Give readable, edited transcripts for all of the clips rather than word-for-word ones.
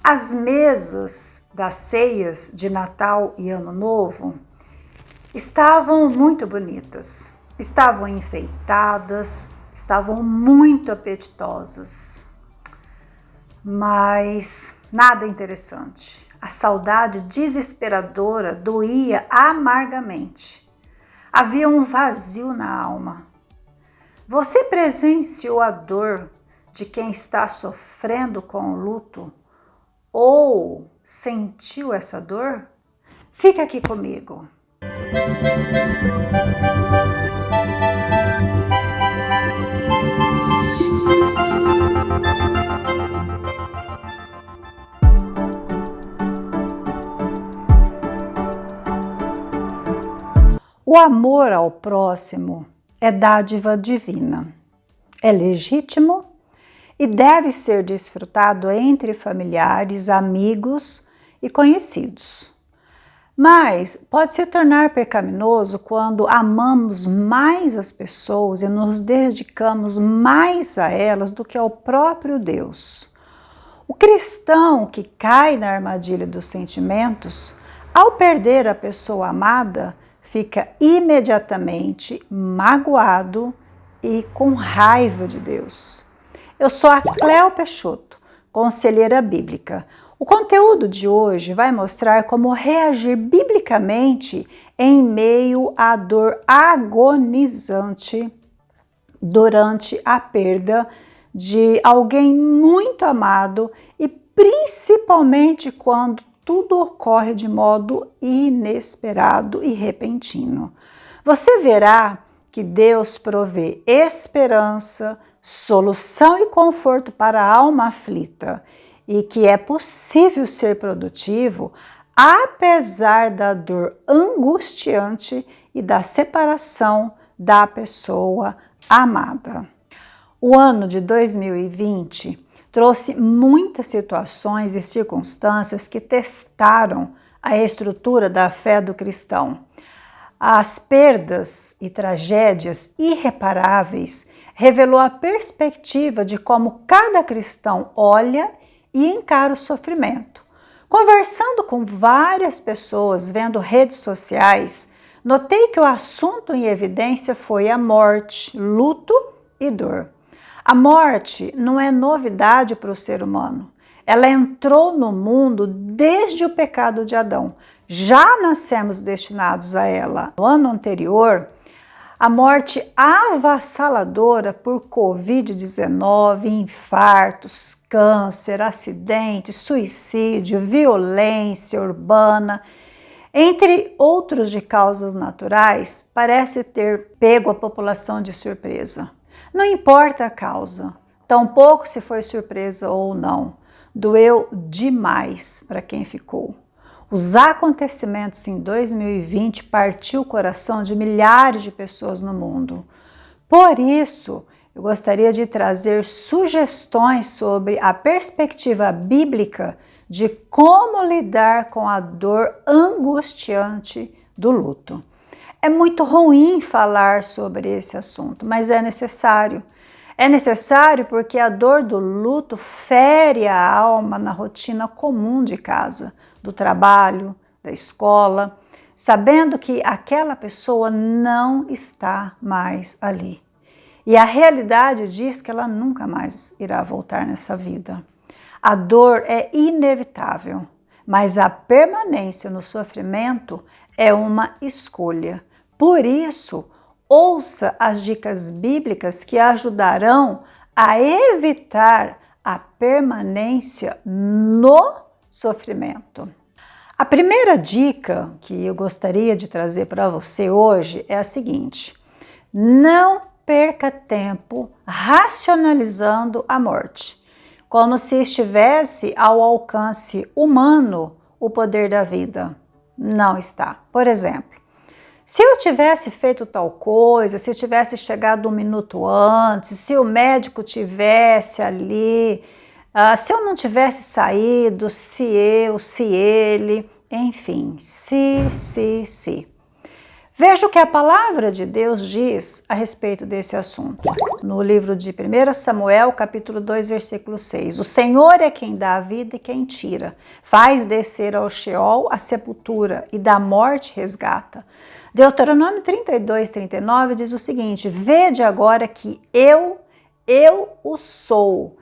As mesas das ceias de Natal e Ano Novo estavam muito bonitas, estavam enfeitadas, estavam muito apetitosas, mas nada interessante. A saudade desesperadora doía amargamente. Havia um vazio na alma. Você presenciou a dor de quem está sofrendo com o luto? Ou sentiu essa dor? Fica aqui comigo. O amor ao próximo é dádiva divina. É legítimo e deve ser desfrutado entre familiares, amigos e conhecidos. Mas pode se tornar pecaminoso quando amamos mais as pessoas e nos dedicamos mais a elas do que ao próprio Deus. O cristão que cai na armadilha dos sentimentos, ao perder a pessoa amada, fica imediatamente magoado e com raiva de Deus. Eu sou a Cléo Peixoto, conselheira bíblica. O conteúdo de hoje vai mostrar como reagir biblicamente em meio à dor agonizante durante a perda de alguém muito amado e principalmente quando tudo ocorre de modo inesperado e repentino. Você verá que Deus provê esperança, solução e conforto para a alma aflita e que é possível ser produtivo apesar da dor angustiante e da separação da pessoa amada. O ano de 2020 trouxe muitas situações e circunstâncias que testaram a estrutura da fé do cristão. As perdas e tragédias irreparáveis revelou a perspectiva de como cada cristão olha e encara o sofrimento. Conversando com várias pessoas, vendo redes sociais, notei que o assunto em evidência foi a morte, luto e dor. A morte não é novidade para o ser humano. Ela entrou no mundo desde o pecado de Adão. Já nascemos destinados a ela. No ano anterior, a morte avassaladora por Covid-19, infartos, câncer, acidentes, suicídio, violência urbana, entre outros de causas naturais, parece ter pego a população de surpresa. Não importa a causa, tampouco se foi surpresa ou não, doeu demais para quem ficou. Os acontecimentos em 2020 partiu o coração de milhares de pessoas no mundo. Por isso, eu gostaria de trazer sugestões sobre a perspectiva bíblica de como lidar com a dor angustiante do luto. É muito ruim falar sobre esse assunto, mas é necessário. É necessário porque a dor do luto fere a alma na rotina comum de casa, do trabalho, da escola, sabendo que aquela pessoa não está mais ali. E a realidade diz que ela nunca mais irá voltar nessa vida. A dor é inevitável, mas a permanência no sofrimento é uma escolha. Por isso, ouça as dicas bíblicas que ajudarão a evitar a permanência no sofrimento. A primeira dica que eu gostaria de trazer para você hoje é a seguinte: não perca tempo racionalizando a morte, como se estivesse ao alcance humano o poder da vida. Não está. Por exemplo, se eu tivesse feito tal coisa, se tivesse chegado um minuto antes, se o médico tivesse ali, se eu não tivesse saído, se ele, enfim, se. Veja o que a palavra de Deus diz a respeito desse assunto. No livro de 1 Samuel, capítulo 2, versículo 6. O Senhor é quem dá a vida e quem tira. Faz descer ao Sheol a sepultura e da morte resgata. Deuteronômio 32, 39 diz o seguinte: Vede agora que eu o sou,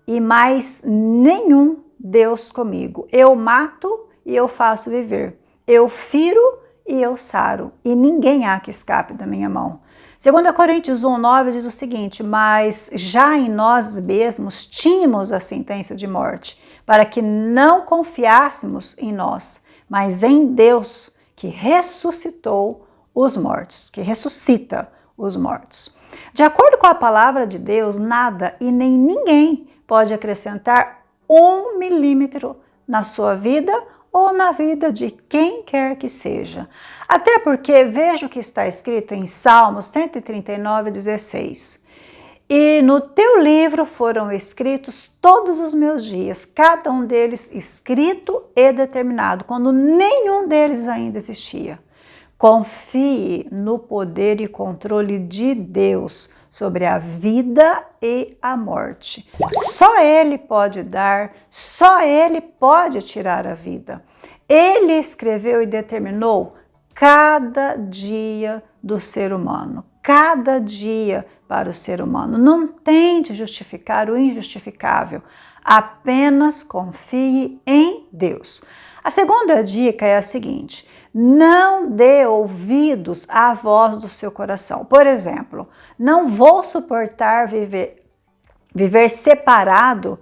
e mais nenhum Deus comigo. Eu mato e eu faço viver. Eu firo e eu saro, e ninguém há que escape da minha mão. 2 Coríntios 1,9 diz o seguinte: Mas já em nós mesmos tínhamos a sentença de morte, para que não confiássemos em nós, mas em Deus, que ressuscitou os mortos, que ressuscita os mortos. De acordo com a palavra de Deus, nada e nem ninguém pode acrescentar 1 milímetro na sua vida ou na vida de quem quer que seja. Até porque veja o que está escrito em Salmos 139, 16. E no teu livro foram escritos todos os meus dias, cada um deles escrito e determinado, quando nenhum deles ainda existia. Confie no poder e controle de Deus sobre a vida e a morte. Só Ele pode dar, só Ele pode tirar a vida. Ele escreveu e determinou cada dia do ser humano, cada dia para o ser humano. Não tente justificar o injustificável, apenas confie em Deus. A segunda dica é a seguinte: não dê ouvidos à voz do seu coração. Por exemplo, não vou suportar viver separado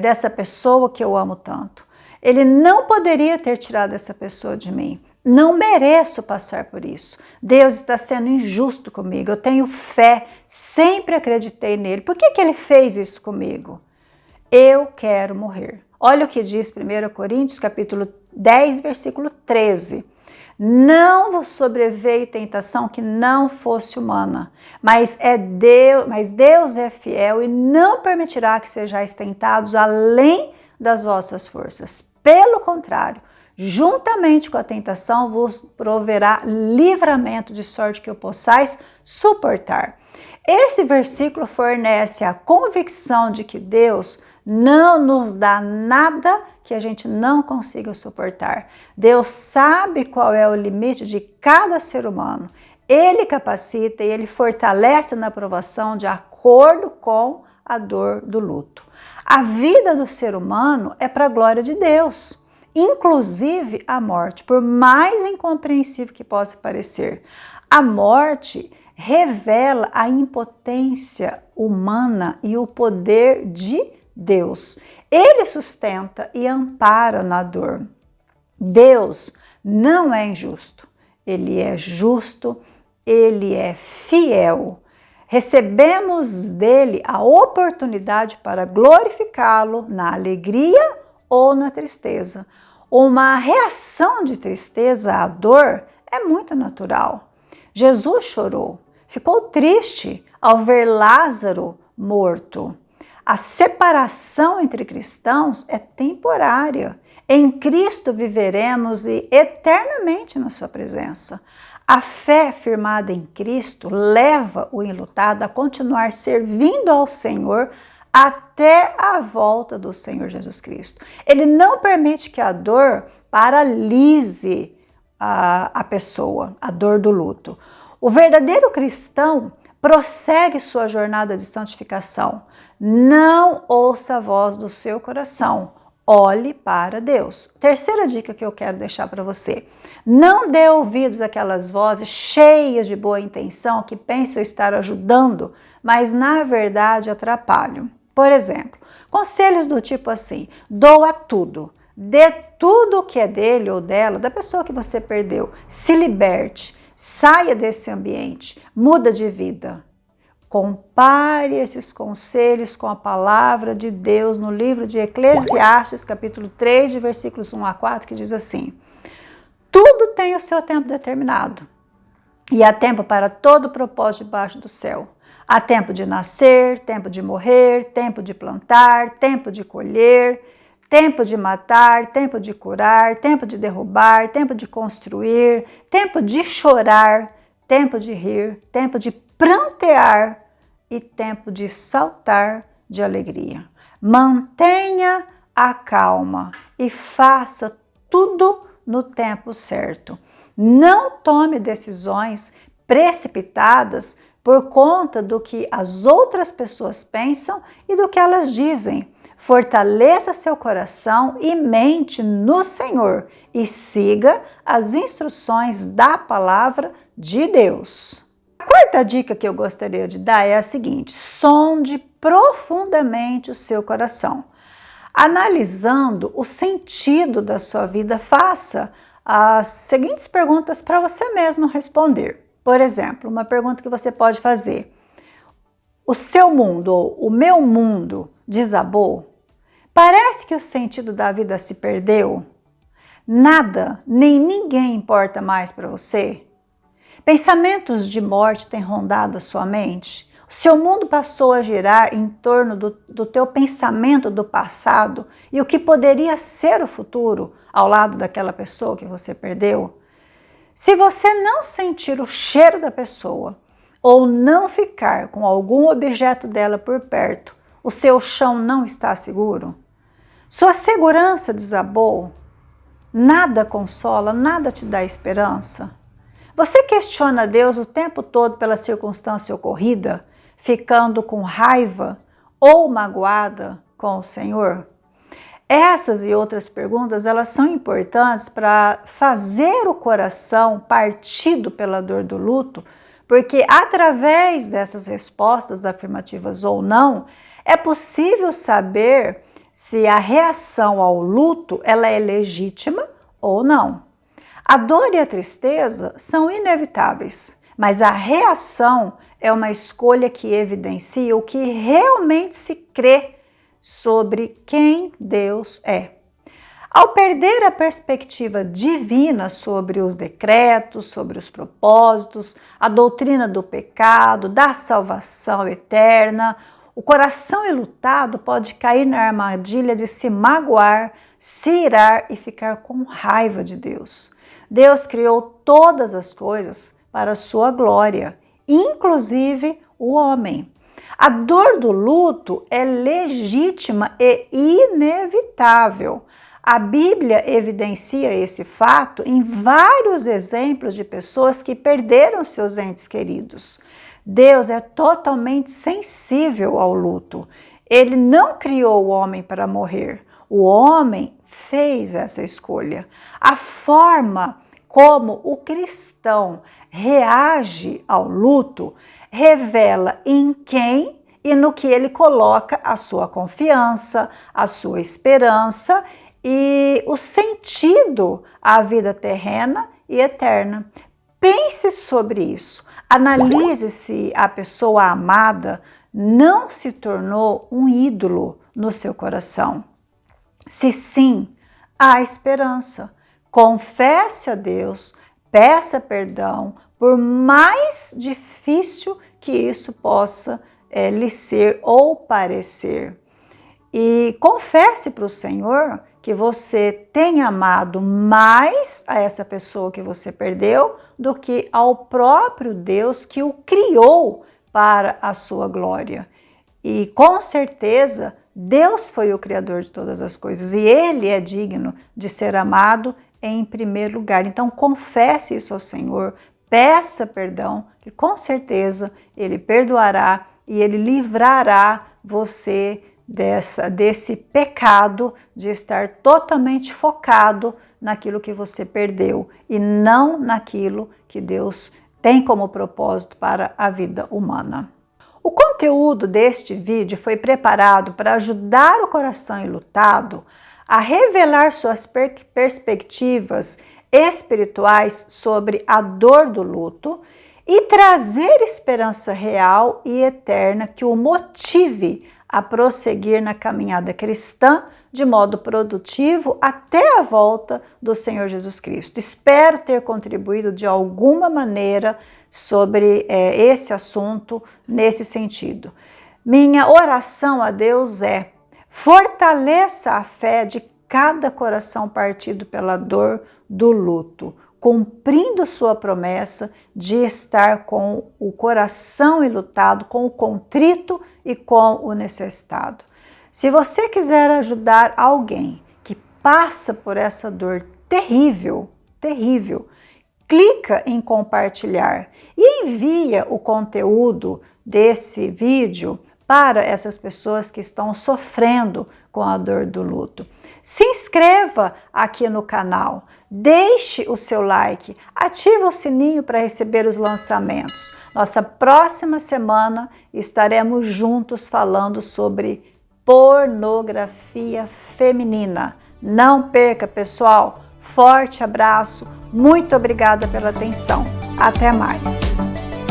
dessa pessoa que eu amo tanto. Ele não poderia ter tirado essa pessoa de mim. Não mereço passar por isso. Deus está sendo injusto comigo. Eu tenho fé, sempre acreditei nele. Por que ele fez isso comigo? Eu quero morrer. Olha o que diz 1 Coríntios, capítulo 10, versículo 13. Não vos sobreveio tentação que não fosse humana, mas Deus é fiel e não permitirá que sejais tentados além das vossas forças. Pelo contrário, juntamente com a tentação vos proverá livramento, de sorte que o possais suportar. Esse versículo fornece a convicção de que Deus não nos dá nada que a gente não consiga suportar. Deus sabe qual é o limite de cada ser humano. Ele capacita e ele fortalece na provação de acordo com a dor do luto. A vida do ser humano é para a glória de Deus, inclusive a morte, por mais incompreensível que possa parecer. A morte revela a impotência humana e o poder de Deus. Ele sustenta e ampara na dor. Deus não é injusto, ele é justo, ele é fiel. Recebemos dele a oportunidade para glorificá-lo na alegria ou na tristeza. Uma reação de tristeza à dor é muito natural. Jesus chorou, ficou triste ao ver Lázaro morto. A separação entre cristãos é temporária. Em Cristo viveremos e eternamente na sua presença. A fé firmada em Cristo leva o enlutado a continuar servindo ao Senhor até a volta do Senhor Jesus Cristo. Ele não permite que a dor paralise a pessoa, a dor do luto. O verdadeiro cristão prossegue sua jornada de santificação. Não ouça a voz do seu coração, olhe para Deus. Terceira dica que eu quero deixar para você: não dê ouvidos àquelas vozes cheias de boa intenção que pensam estar ajudando, mas na verdade atrapalham. Por exemplo, conselhos do tipo assim: doa tudo, dê tudo o que é dele ou dela, da pessoa que você perdeu, se liberte, saia desse ambiente, muda de vida. Compare esses conselhos com a palavra de Deus no livro de Eclesiastes, capítulo 3, de versículos 1 a 4, que diz assim: tudo tem o seu tempo determinado, e há tempo para todo propósito debaixo do céu. Há tempo de nascer, tempo de morrer, tempo de plantar, tempo de colher, Tempo de matar, tempo de curar, tempo de derrubar, tempo de construir, tempo de chorar, tempo de rir, tempo de prantear e tempo de saltar de alegria. Mantenha a calma e faça tudo no tempo certo. Não tome decisões precipitadas por conta do que as outras pessoas pensam e do que elas dizem. Fortaleça seu coração e mente no Senhor e siga as instruções da palavra de Deus. A quarta dica que eu gostaria de dar é a seguinte: sonde profundamente o seu coração. Analisando o sentido da sua vida, faça as seguintes perguntas para você mesmo responder. Por exemplo, uma pergunta que você pode fazer: o seu mundo ou o meu mundo desabou? Parece que o sentido da vida se perdeu? Nada nem ninguém importa mais para você? Pensamentos de morte têm rondado a sua mente? O seu mundo passou a girar em torno do teu pensamento do passado e o que poderia ser o futuro ao lado daquela pessoa que você perdeu? Se você não sentir o cheiro da pessoa ou não ficar com algum objeto dela por perto, o seu chão não está seguro? Sua segurança desabou? Nada consola, nada te dá esperança? Você questiona Deus o tempo todo pela circunstância ocorrida, ficando com raiva ou magoada com o Senhor? Essas e outras perguntas, elas são importantes para fazer o coração partido pela dor do luto, porque através dessas respostas afirmativas ou não, é possível saber se a reação ao luto ela é legítima ou não. A dor e a tristeza são inevitáveis, mas a reação é uma escolha que evidencia o que realmente se crê sobre quem Deus é. Ao perder a perspectiva divina sobre os decretos, sobre os propósitos, a doutrina do pecado, da salvação eterna, o coração enlutado pode cair na armadilha de se magoar, se irar e ficar com raiva de Deus. Deus criou todas as coisas para a sua glória, inclusive o homem. A dor do luto é legítima e inevitável. A Bíblia evidencia esse fato em vários exemplos de pessoas que perderam seus entes queridos. Deus é totalmente sensível ao luto. Ele não criou o homem para morrer. O homem fez essa escolha. A forma como o cristão reage ao luto revela em quem e no que ele coloca a sua confiança, a sua esperança e o sentido à vida terrena e eterna. Pense sobre isso. Analise se a pessoa amada não se tornou um ídolo no seu coração. Se sim, há esperança. Confesse a Deus, peça perdão, por mais difícil que isso possa lhe ser ou parecer. E confesse para o Senhor que você tem amado mais a essa pessoa que você perdeu do que ao próprio Deus que o criou para a sua glória. E com certeza Deus foi o criador de todas as coisas e Ele é digno de ser amado em primeiro lugar. Então confesse isso ao Senhor, peça perdão, que com certeza Ele perdoará e Ele livrará você desse pecado de estar totalmente focado naquilo que você perdeu e não naquilo que Deus tem como propósito para a vida humana. O conteúdo deste vídeo foi preparado para ajudar o coração enlutado a revelar suas perspectivas espirituais sobre a dor do luto e trazer esperança real e eterna que o motive a prosseguir na caminhada cristã de modo produtivo até a volta do Senhor Jesus Cristo. Espero ter contribuído de alguma maneira sobre esse assunto nesse sentido. Minha oração a Deus é: Fortaleça a fé de cada coração partido pela dor do luto, cumprindo sua promessa de estar com o coração enlutado, com o contrito e com o necessitado. Se você quiser ajudar alguém que passa por essa dor terrível, clica em compartilhar e envia o conteúdo desse vídeo para essas pessoas que estão sofrendo com a dor do luto. Se inscreva aqui no canal, deixe o seu like, ative o sininho para receber os lançamentos. Nossa próxima semana estaremos juntos falando sobre pornografia feminina. Não perca, pessoal. Forte abraço. Muito obrigada pela atenção. Até mais.